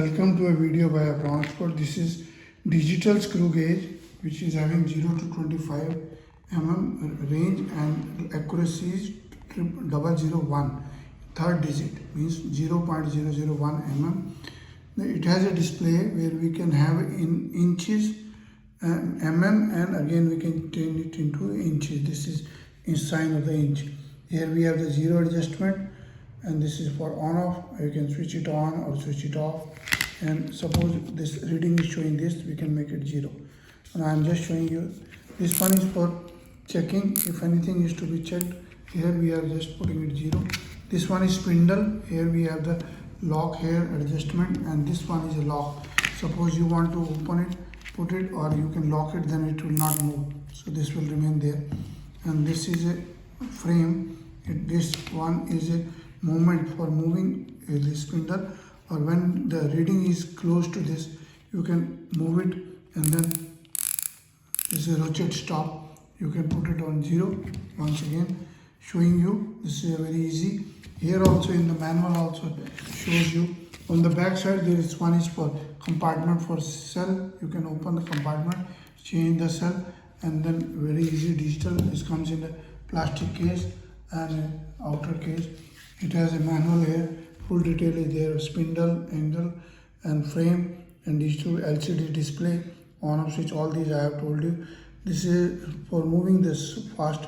Welcome to a video by Abron. This is digital screw gauge, which is having 0 to 25 range and accuracy is 001. Third digit means 0.001 It has a display where we can have in inches and and again we can turn it into inches. This is in sign of the inch. Here we have the zero adjustment, and this is for on off. You can switch it on or switch it off, and suppose this reading is showing this, we can make it 0. And I am just showing you this one is for checking if anything is to be checked. Here we are just putting it 0. This one is spindle. Here we have the lock here adjustment, and this one is a lock. Suppose you want to open it, put it, or you can lock it, then it will not move, so this will remain there. And this is a frame. This one is a movement for moving the spindle, or when the reading is close to this, you can move it, and then this is a rotate stop. You can put it on 0. Once again showing you, this is very easy. Here also in the manual also shows you. On the back side there is one is for compartment for cell. You can open the compartment, change the cell, and then very easy digital. This comes in a plastic case and outer case. It has a manual here. Full detail is there. Spindle, angle, and frame, and digital LCD display, on off switch. All these I have told you. This is for moving this fast.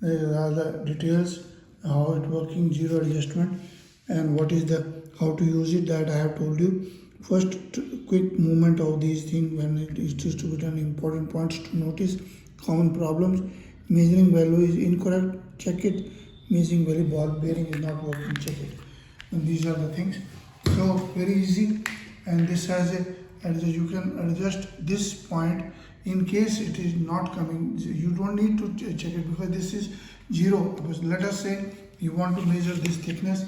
There are the details, how it working, zero adjustment, and what is the how to use it, that I have told you. First quick movement of these things when it is to be done. Important points to notice: common problems. Measuring value is incorrect, check it. Measuring value, ball bearing is not working, check it. And these are the things. So very easy. And this has a you can adjust this point in case it is not coming. You don't need to check it because this is 0. Because let us say you want to measure this thickness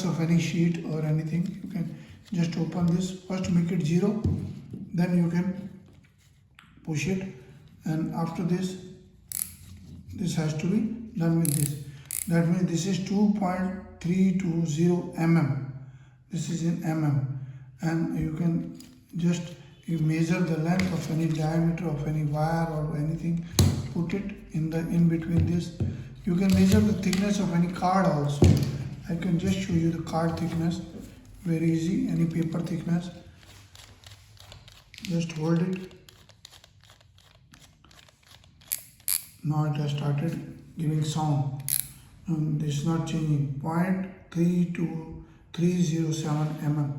of any sheet or anything. You can just open this, first make it 0, then you can push it, and after this has to be done with this. That means this is 2.320 This is in and you can just measure the length of any diameter of any wire or anything, put it in between this. You can measure the thickness of any card also. I can just show you the card thickness, very easy. Any paper thickness, just hold it. Now it has started giving sound, and this is not changing. 0.32307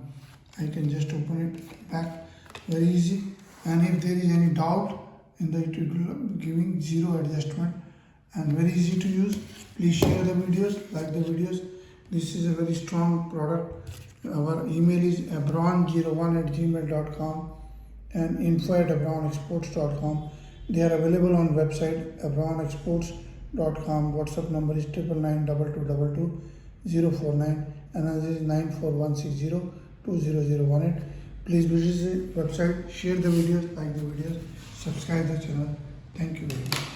I can just open it back, very easy. And if there is any doubt in the, it will be giving 0 adjustment, and very easy to use. Please share the videos, like the videos. This is a very strong product. Our email is abron01@gmail.com and info@abronexports.com. They are available on website abronexports.com. WhatsApp number is 9992222 and another is 94160200018. Please visit the website, share the videos, like the videos, subscribe the channel. Thank you very much.